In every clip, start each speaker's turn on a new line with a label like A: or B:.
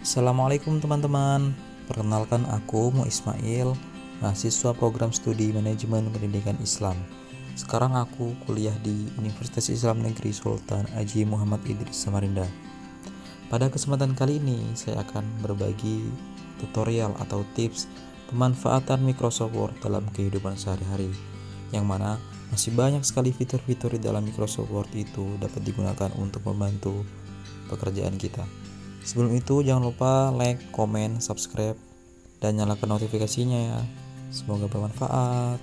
A: Assalamualaikum teman-teman. Perkenalkan aku Mu Ismail, mahasiswa program studi manajemen pendidikan Islam. Sekarang aku kuliah di Universitas Islam Negeri Sultan Haji Muhammad Idris Samarinda. Pada kesempatan kali ini saya akan berbagi tutorial atau tips pemanfaatan Microsoft Word dalam kehidupan sehari-hari, yang mana masih banyak sekali fitur-fitur di dalam Microsoft Word itu dapat digunakan untuk membantu pekerjaan kita. Sebelum itu jangan lupa like, komen, subscribe, dan nyalakan notifikasinya ya. Semoga bermanfaat.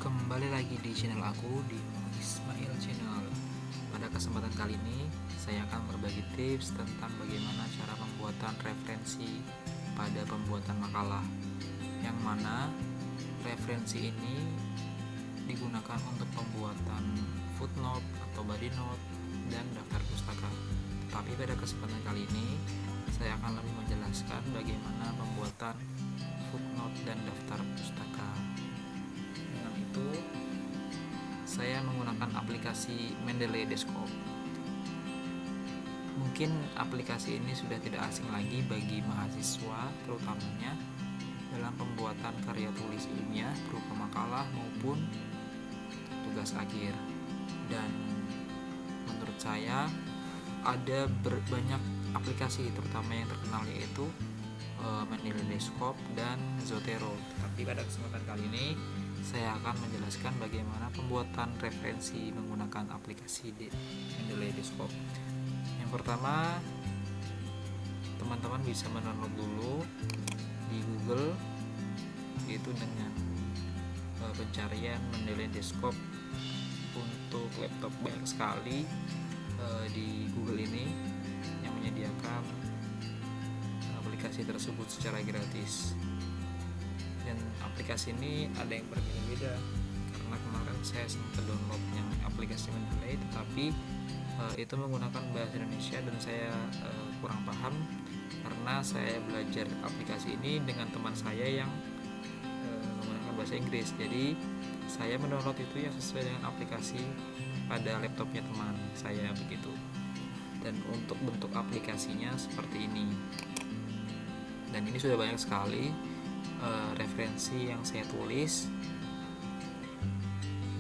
B: Kembali lagi di channel aku di Ismail Channel. Pada kesempatan kali ini saya akan berbagi tips tentang bagaimana cara pembuatan referensi pada pembuatan makalah, yang mana referensi ini digunakan untuk pembuatan footnote atau body note dan daftar pustaka. Tapi pada kesempatan kali ini saya akan lebih menjelaskan bagaimana pembuatan footnote dan daftar pustaka. Dengan itu saya menggunakan aplikasi Mendeley Desktop. Mungkin aplikasi ini sudah tidak asing lagi bagi mahasiswa, terutamanya dalam pembuatan karya tulis ilmiah berupa makalah maupun tugas akhir. Dan menurut saya ada banyak aplikasi, terutama yang terkenal yaitu Mendeley Desktop dan Zotero. Tapi pada kesempatan kali ini saya akan menjelaskan bagaimana pembuatan referensi menggunakan aplikasi di Mendeley Desktop. Yang pertama, teman-teman bisa mendownload dulu di Google, yaitu dengan pencarian Mendeley Desktop. Untuk laptop banyak sekali di Google ini yang menyediakan aplikasi tersebut secara gratis, dan aplikasi ini ada yang berbeda-beda karena kemarin saya sempat download yang aplikasi Mendeley, tetapi itu menggunakan bahasa Indonesia dan saya kurang paham karena saya belajar aplikasi ini dengan teman saya yang menggunakan bahasa Inggris. Jadi saya mendownload itu yang sesuai dengan aplikasi pada laptopnya teman saya begitu. Dan untuk bentuk aplikasinya seperti ini. Dan ini sudah banyak sekali referensi yang saya tulis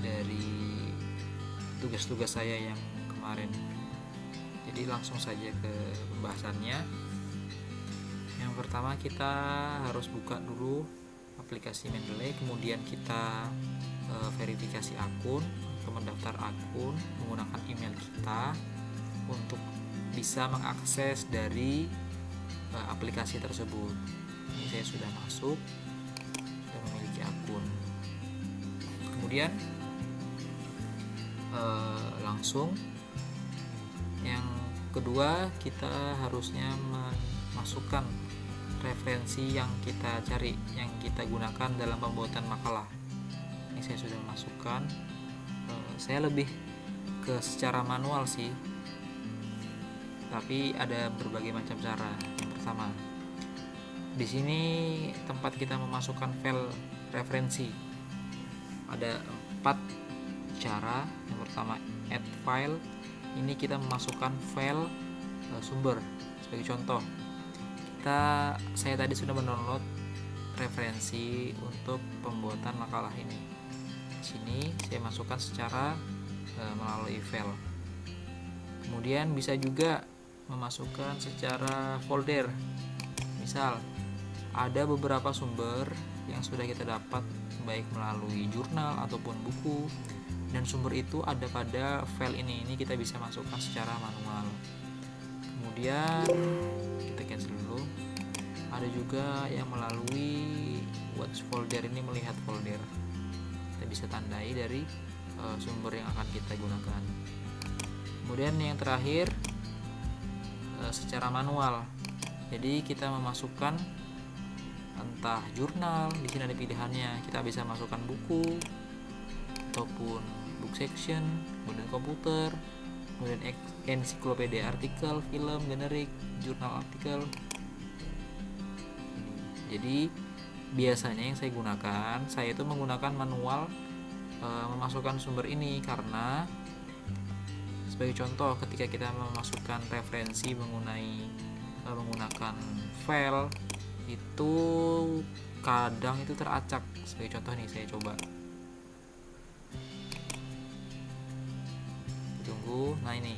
B: dari tugas-tugas saya yang kemarin. Jadi langsung saja ke pembahasannya. Yang pertama kita harus buka dulu aplikasi Mendeley, kemudian kita verifikasi akun atau mendaftar akun menggunakan email kita untuk bisa mengakses dari aplikasi tersebut. Ini saya sudah masuk, sudah memiliki akun. Kemudian langsung yang kedua, kita harusnya memasukkan referensi yang kita cari, yang kita gunakan dalam pembuatan makalah. Ini saya sudah masukkan. Saya lebih ke secara manual sih, tapi ada berbagai macam cara. Yang pertama, di sini tempat kita memasukkan file referensi. Ada 4 cara. Yang pertama, add file. Ini kita memasukkan file sumber. Sebagai contoh, saya tadi sudah mendownload referensi untuk pembuatan makalah ini. Di sini saya masukkan secara melalui file. Kemudian bisa juga memasukkan secara folder. Misal ada beberapa sumber yang sudah kita dapat baik melalui jurnal ataupun buku, dan sumber itu ada pada file ini kita bisa masukkan secara manual. Kemudian kita cancel dulu. Ada juga yang melalui watch folder, ini melihat folder. Kita bisa tandai dari sumber yang akan kita gunakan. Kemudian yang terakhir secara manual. Jadi kita memasukkan entah jurnal, di sini ada pilihannya. Kita bisa masukkan buku ataupun book section, kemudian komputer, kemudian ensiklopedia artikel, film, generik, jurnal artikel. Jadi biasanya yang saya gunakan, saya itu menggunakan manual memasukkan sumber ini karena Sebagai contoh, ketika kita memasukkan referensi menggunakan file itu kadang itu teracak. Sebagai contoh nih, saya coba tunggu. Nah ini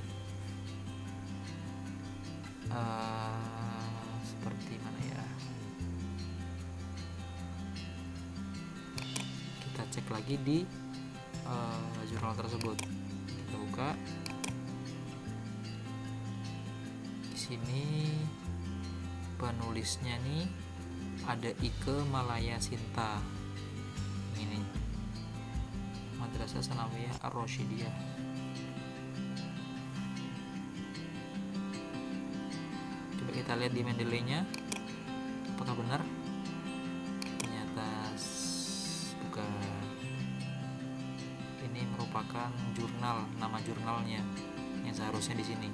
B: seperti mana ya, kita cek lagi di jurnal tersebut. Kita buka di sini, penulisnya nih ada Ike Malaya Sinta, ini Madrasah Sanawiyah Ar-Rasyidiyah. Coba kita lihat di Mendeley-nya apakah benar. Ternyata bukan. Ini merupakan jurnal, nama jurnalnya yang seharusnya di sini.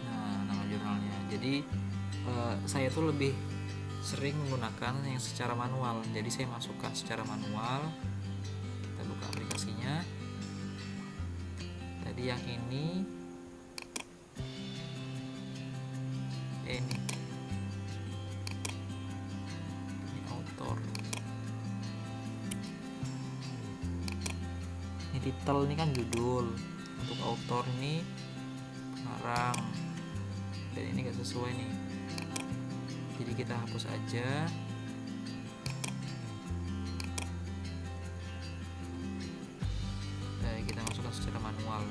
B: Nah, nama jurnalnya. Jadi saya tuh lebih sering menggunakan yang secara manual. Jadi saya masukkan secara manual. Kita buka aplikasinya. Tadi yang ini author. Ini title, ini kan judul. Untuk author ini pengarang, dan ini gak sesuai nih, jadi kita hapus aja. Kita masukkan secara manual.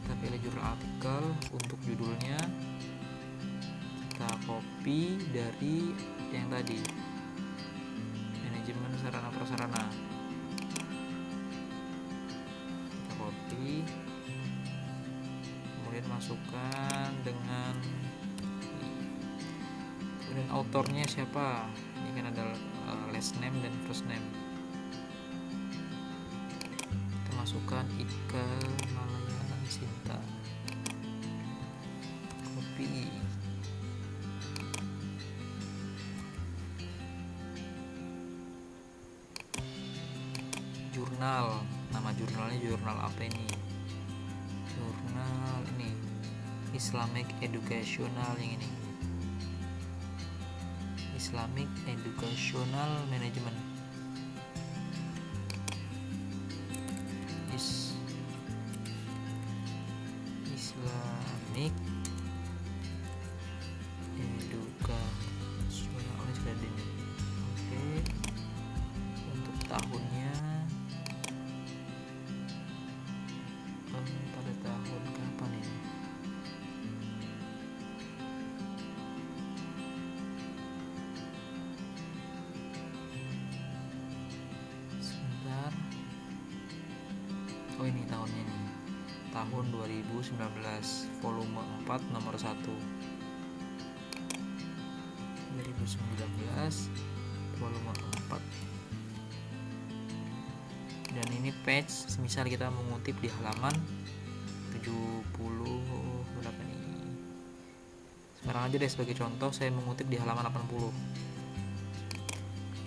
B: Kita pilih jurnal artikel. Untuk judulnya kita copy dari yang tadi, manajemen sarana prasarana. Kita copy, kemudian masukkan dengan kemudian autornya siapa. Ini kan ada last name dan first name. Kita masukkan Ika Malaya Sinta, copy. Jurnal, nama jurnalnya jurnal apa ini? Jurnal ini Islamic Educational, yang ini Islamic Educational Management. Islamic Educational Management. Oke. Untuk tahunnya pada tahun kapan ini? Sebentar. Oh, ini tahunnya nih. Tahun 2019, volume 4 nomor 1. 2019 volume 4. Dan ini page, misal kita mengutip di halaman 70 berapa nih? Sekarang aja deh, sebagai contoh saya mengutip di halaman 80.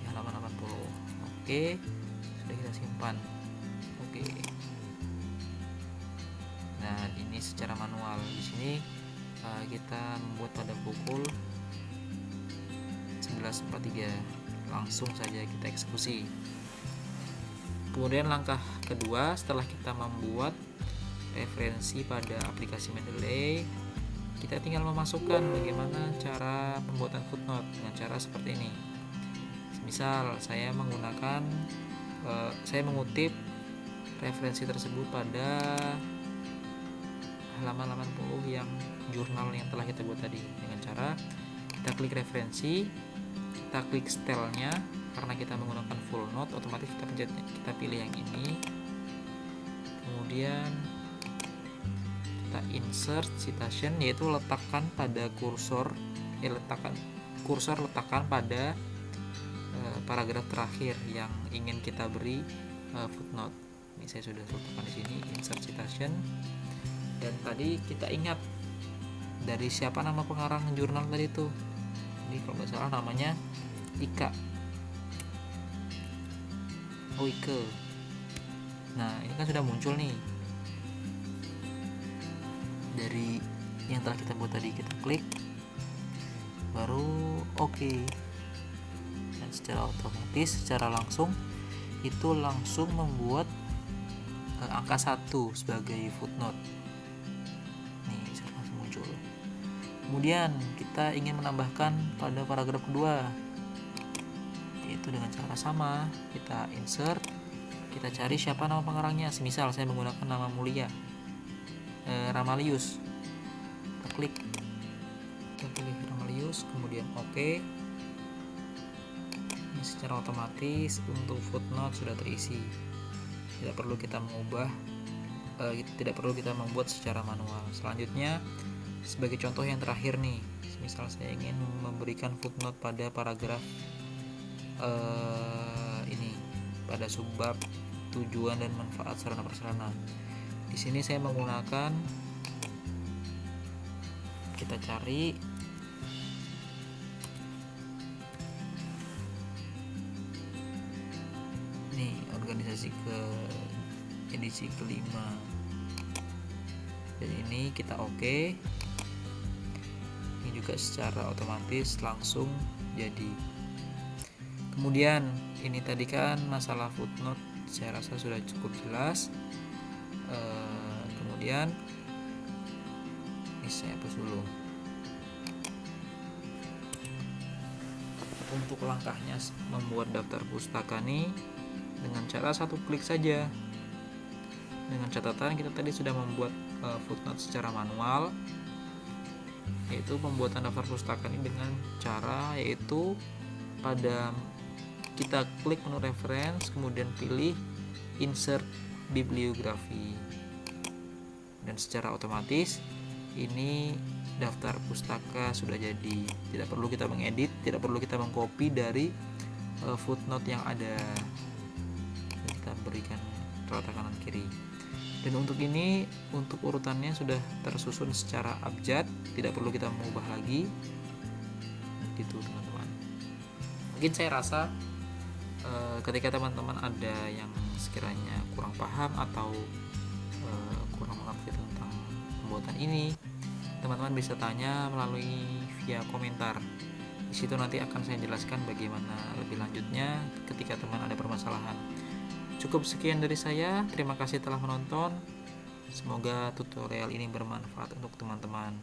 B: Di halaman 80. Oke, sudah kita simpan. Oke. Nah, ini secara manual. Di sini kita membuat pada pukul 11.43. Langsung saja kita eksekusi. Kemudian langkah kedua, setelah kita membuat referensi pada aplikasi Mendeley, kita tinggal memasukkan bagaimana cara pembuatan footnote dengan cara seperti ini. Misal saya mengutip referensi tersebut pada halaman 80 yang jurnal yang telah kita buat tadi. Dengan cara kita klik referensi, kita klik stylenya. Karena kita menggunakan full note, otomatis kita pilih yang ini. Kemudian kita insert citation, yaitu letakkan pada kursor, letakkan pada paragraf terakhir yang ingin kita beri footnote. Ini saya sudah letakkan di sini, insert citation. Dan tadi kita ingat dari siapa nama pengarang jurnal tadi itu. Ini kalau nggak salah namanya Ika Oike. Nah, ini kan sudah muncul nih dari yang telah kita buat tadi. Kita klik baru oke. Dan secara otomatis, secara langsung itu langsung membuat angka 1 sebagai footnote. Nih, langsung muncul. Kemudian kita ingin menambahkan pada paragraf kedua, yaitu dengan cara sama. Kita insert, kita cari siapa nama pengarangnya. Semisal saya menggunakan nama mulia, Ramalius. Kita klik, kita pilih Ramalius, kemudian oke. Ini secara otomatis untuk footnote sudah terisi. Tidak perlu kita mengubah, tidak perlu kita membuat secara manual. Selanjutnya, sebagai contoh yang terakhir nih, misal saya ingin memberikan footnote pada paragraf ini, pada subbab tujuan dan manfaat sarana prasarana. Di sini saya menggunakan, kita cari nih organisasi ke edisi kelima, dan ini kita oke. Ini juga secara otomatis langsung jadi. Kemudian ini tadi kan masalah footnote, saya rasa sudah cukup jelas. Kemudian ini saya hapus dulu. Untuk langkahnya membuat daftar pustaka nih dengan cara satu klik saja. Dengan catatan kita tadi sudah membuat footnote secara manual, yaitu pembuatan daftar pustaka ini dengan cara yaitu pada kita klik menu reference, kemudian pilih insert bibliografi, dan secara otomatis ini daftar pustaka sudah jadi. Tidak perlu kita mengedit, tidak perlu kita mengcopy dari footnote yang ada. Kita berikan rata kanan kiri. Dan untuk ini, untuk urutannya sudah tersusun secara abjad, tidak perlu kita mengubah lagi. Gitu teman-teman. Mungkin saya rasa ketika teman-teman ada yang sekiranya kurang paham atau kurang mengerti tentang pembuatan ini, teman-teman bisa tanya melalui via komentar. Di situ nanti akan saya jelaskan bagaimana lebih lanjutnya ketika teman ada permasalahan. Cukup sekian dari saya. Terima kasih telah menonton. Semoga tutorial ini bermanfaat untuk teman-teman.